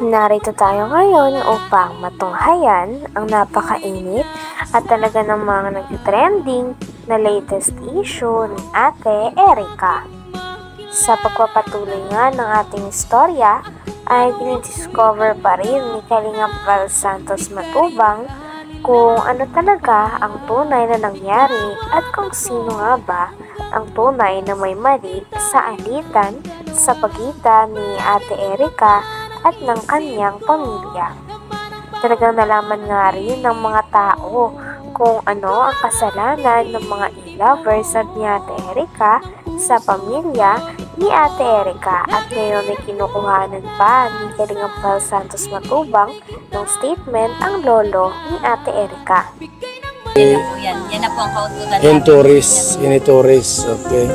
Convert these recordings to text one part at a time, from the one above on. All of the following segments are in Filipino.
Narito tayo ngayon upang matunghayan ang napakainit at talaga namang nag-trending na latest issue ni Ate Erica. Sa pagpapatuloy nga ng ating istorya ay dinidiscover pa rin ni Kalingap Val Santos Matubang kung ano talaga ang tunay na nangyari at kung sino nga ba ang tunay na may mali sa alitan sa pagitan ni Ate Erica at ng kanyang pamilya. Talagang nalaman nga rin ng mga tao kung ano ang kasalanan ng mga e-lovers at ni Ate Erica sa pamilya ni Ate Erica, at ngayon ay kinukuhanan pa ni Kalingap Val Santos Matubang ng statement ang lolo ni Ate Erica. Yan na po yan. Yan na po ang kautulan. Initoris. Okay.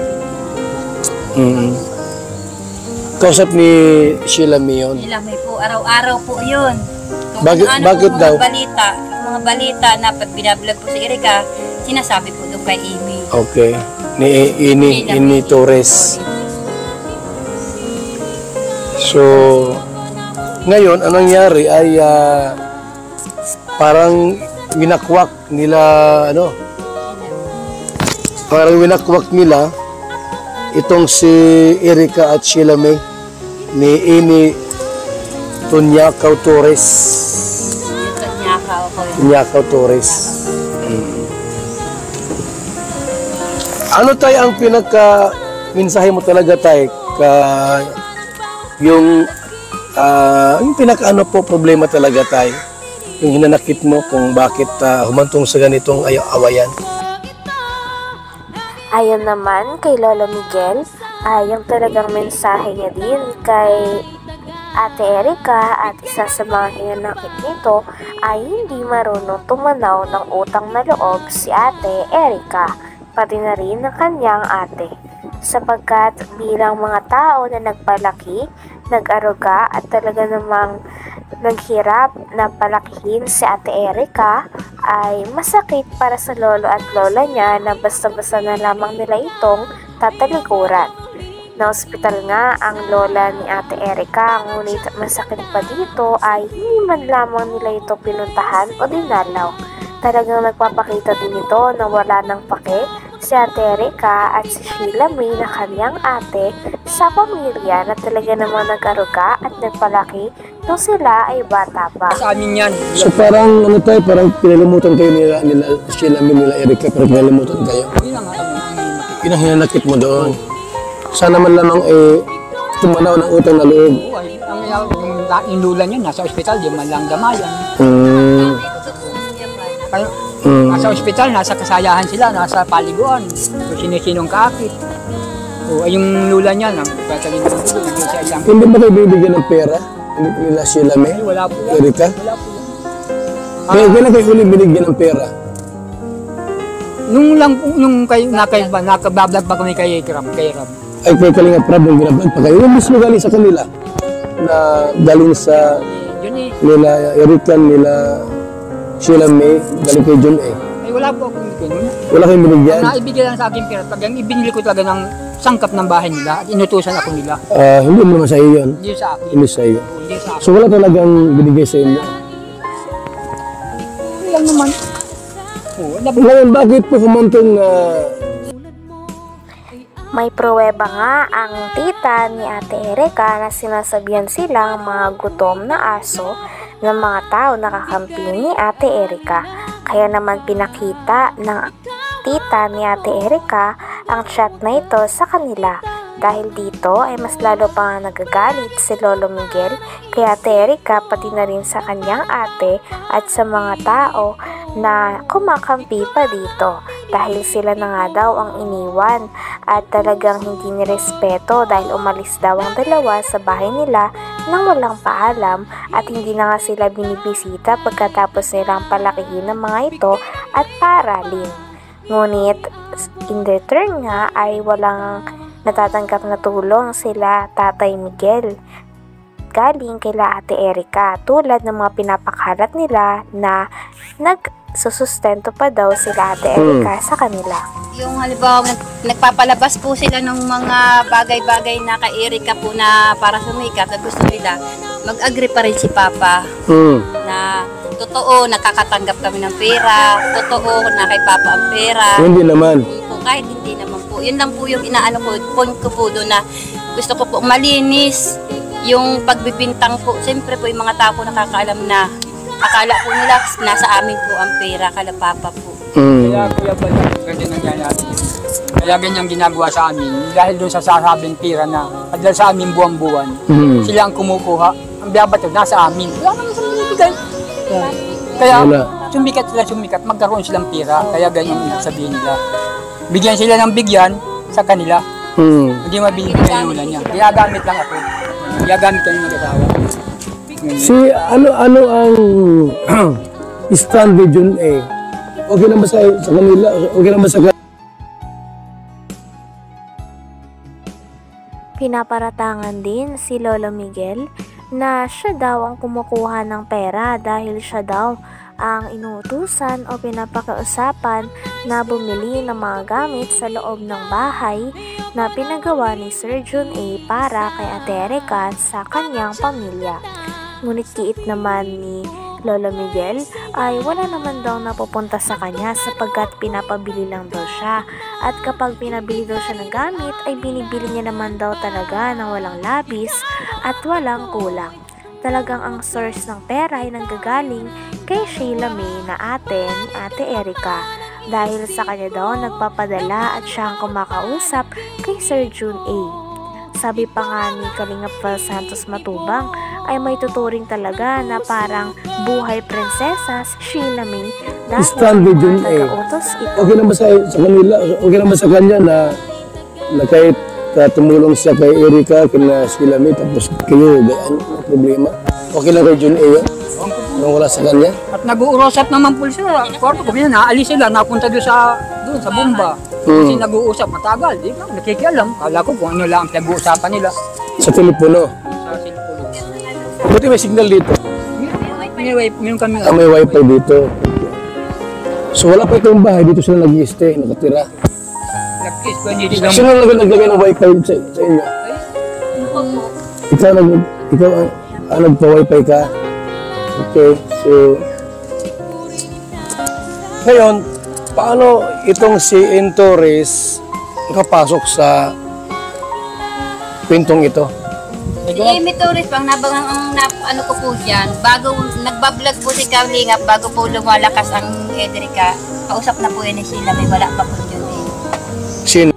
Kausap ni Sheila Mion. Sheila May po. Araw-araw po yun. Bakit po, daw? Mga balita na pag binablog po si Erica, sinasabi po doon kay Amy. Okay. Ini Torres. So, ngayon, anong nangyari ay parang winakwak nila, itong si Erica at Sheila May ni Ini Tunyakaw Torres. Tunyakaw Torres. Ano tayo ang pinaka-mensahe mo talaga tayo yung pinaka-ano po problema talaga tayo, yung hinanakit mo kung bakit humantong sa ganitong awayan? Ayon naman kay Lolo Miguel, ay yung talagang mensahe niya din kay Ate Erica at isa sa mga hinanakit nito ay hindi marunong tumanaw ng utang na loob si Ate Erica, pati na rin ng kanyang ate. Sapagkat bilang mga tao na nagpalaki, nag-aruga at talaga namang naghirap na palakihin si Ate Erica, ay masakit para sa lolo at lola niya na basta-basta na lamang nila itong tatalikuran. Na-ospital nga ang lola ni Ate Erica, ngunit masakit pa dito ay hindi man lamang nila ito pinuntahan o dinalaw. Talagang nagpapakita din ito na wala ng pake si Ate Erica at si Sheila May na kanyang ate sa pamilya na talaga namang nag-aruga at nagpalaki nung sila ay bata pa. Sa amin yan. So parang parang pinalimutan kayo nila Sheila May, nila Erica, pero pinalimutan kayo. Yun ang hinanakit mo doon. Sana man lamang tumanaw ng utang na loob. Ang lula niya nasa ospital, di man lang damayan. Nasa ospital, nasa kasayahan sila, nasa paliguan. Kung sino-sinong kakit. Yung lula niya, hindi ba kayo bibigyan ng pera? Nila Sheila May? Wala po. Erica? Wala po. Kailan kayo ulit binigyan ng pera? Nung nakabablog pa kami kay Ram. Ay, kay Kalingap Rab yung binablog pa kayo. Yung mismo galing sa kanila na galing sa nila Erica, nila Sheila May, galing kay John A. Ay, wala po akong binigyan. Wala kayong binigyan? Naibigyan lang sa akin pera. Pag ibinili ko talaga ng sangkap ng bahay nila at inutusan ako nila. Hindi mo naman sa iyo yun? Hindi sa akin. Hindi sa iyo. Hindi sa akin. So wala talagang binigay sa inyo? Lang naman. Ngayon, bakit po kumantong May pruweba nga ang tita ni Ate Erica na sinasabihan silang mga gutom na aso ng mga tao nakakampi ni Ate Erica. Kaya naman pinakita ng tita ni Ate Erica ang chat na ito sa kanila. Dahil dito ay mas lalo pa nga nagagalit si Lolo Miguel kay Ate Erica, pati na rin sa kanyang ate at sa mga tao na kumakampi pa dito. Dahil sila na nga daw ang iniwan at talagang hindi nirespeto dahil umalis daw ang dalawa sa bahay nila nang walang paalam at hindi na nga sila binibisita pagkatapos nilang palakihin ng mga ito at paaralin. Ngunit in return nga ay walang natatanggap na tulong sila Tatay Miguel. galing kila Ate Erica, tulad ng mga pinapakalat nila na nagsusustento pa daw sila Ate Erica sa kanila. Yung halimbawa, nagpapalabas po sila ng mga bagay-bagay na kay Erica po na para sumikat at gusto nila, mag-agree pa rin si Papa na totoo, nakakatanggap kami ng pera, totoo na kay Papa ang pera. Hindi naman. Kahit hindi naman po. Yun lang po yung inaano ko, point ko po doon na gusto ko po malinis yung pagbibintang po. Siyempre po yung mga tao po nakakaalam na akala po nila nasa amin po ang pera, kala Papa po. Kaya ba ganyan nangyayari? Kaya ganyan ginagawa sa amin dahil doon sa sasabing pera na padala sa amin buwan-buwan. Sila ang kumukuha. Ang biyabato nasa amin. Wala naman sa binibigay. Kaya sumikat, magkaroon silang pera. Kaya ganyan ibig sabihin nila. Bigyan sila ng bigyan sa kanila. Hindi mabibigay yung ulan niya. Ginagamit lang ako. Ginagamit ko yung mag-asawa. Si ano ang stand Region A? Okay naman sa kanila? Okay naman sa Pinaparatangan din si Lolo Miguel na siya daw ang kumukuha ng pera dahil siya daw ang inuutusan o pinapakausapan na bumili ng mga gamit sa loob ng bahay na pinagawa ni Sir Jun A para kay Ate Erica sa kanyang pamilya. Ngunit kiit naman ni Lolo Miguel ay wala naman daw napupunta sa kanya sapagkat pinapabili lang daw siya, at kapag pinabili daw siya ng gamit ay binibili niya naman daw talaga ng walang labis at walang kulang. Talagang ang source ng pera ay nanggagaling kay Sheila May na ate ni Ate Erica, dahil sa kanya daw nagpapadala at siya ang kumakausap kay Sir Jun A. Sabi pa nga ni Kalingap Val Santos Matubang ay may tuturing talaga na parang buhay prinsesa si Sheila May dahil stand Region A. Okay naman sa kanila? Okay naman sa kanya na kahit tumulong siya kay Erica, kina Sheila May, tapos kayo, ano problema? Okay lang Region A yun? Nung wala sa kanya? At nag-uurosat naman po sila. Kwarto ko, naalis sila, napunta doon sa bomba. Kasi nag-uusap matagal. Di ba? Nakikialam. Kala ko kung ano lang ang pinag-uusapan nila. Sa telepono? Sa cellphone. Buti may signal dito. Meron kami. May wifi dito. So wala pa itong bahay, dito sila nag-i-stay, nakatira. Nag-kiss ko, hindi lang. Sino naglagay ng wifi sa inyo? Ikaw ang nagpa-wifi ka? Okay, so ngayon, paano itong si Torres nakapasok sa kwentong ito? Si Amy Torres, pang ano ko po dyan, bago nagbablog po si Kalingap, bago po lumalakas ang Erica, kausap na po yun ni Sheila May, wala pa po yun eh. Sino?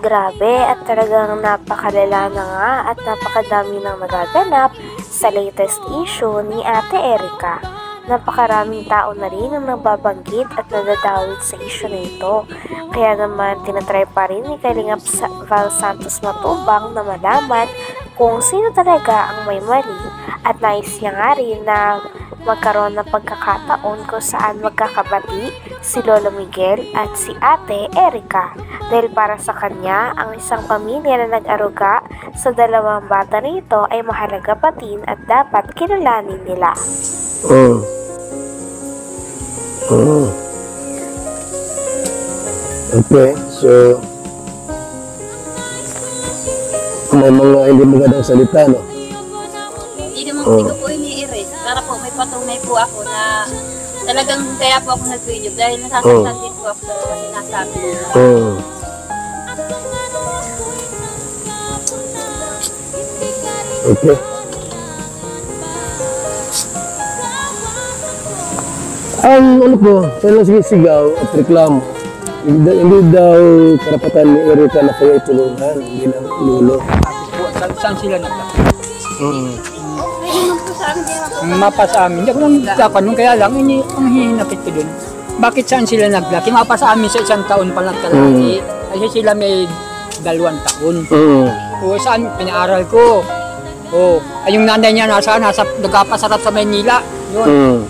Grabe, at talagang napakalala na nga at napakadami nang nagaganap sa latest issue ni Ate Erica. Napakaraming tao na rin ang nababanggit at nadadawit sa issue na ito. Kaya naman tinatry pa rin ni Kalingap Val Santos Matubang na malaman kung sino talaga ang may mali, at nais niya nga rin na magkaroon ng pagkakataon kung saan magkakabati si Lolo Miguel at si Ate Erica, dahil para sa kanya ang isang pamilya na nag-aruga sa dalawang bata nito ay mahalaga patin at dapat kilalanin nila. Okay, so may mga hindi magandang salita, no? Hindi naman ko po ini-erase. Para po may patunay po ako na talagang kaya po ako nag-video dahil nasasaktan din po ako sa mga sinasabi nila. Okay. Ang ano po, kailang sigaw at reklamo, hindi daw karapatan ni Erica na kayo itulungan bilang lulo. Saan sila nagkakita? Mapa sa amin. Hindi ko lang nagkakanong, kaya lang ang hihinapit ko dun. Bakit saan sila naglaki? Mapa sa amin sa 1 taon pa nagkalaki. Kasi sila may 2 taon. O saan pinaaral ko? Ay yung nanay niya nagkapasarap sa Maynila. Yun.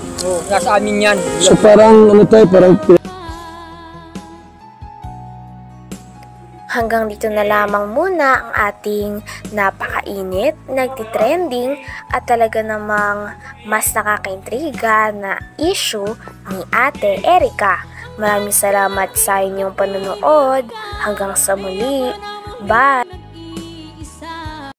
Nasa amin yan. So parang ano tayo, parang Hanggang dito na lamang muna ang ating napakainit, nagtitrending at talaga namang mas nakakaintriga na issue ni Ate Erica. Maraming salamat sa inyong panonood. Hanggang sa muli. Bye!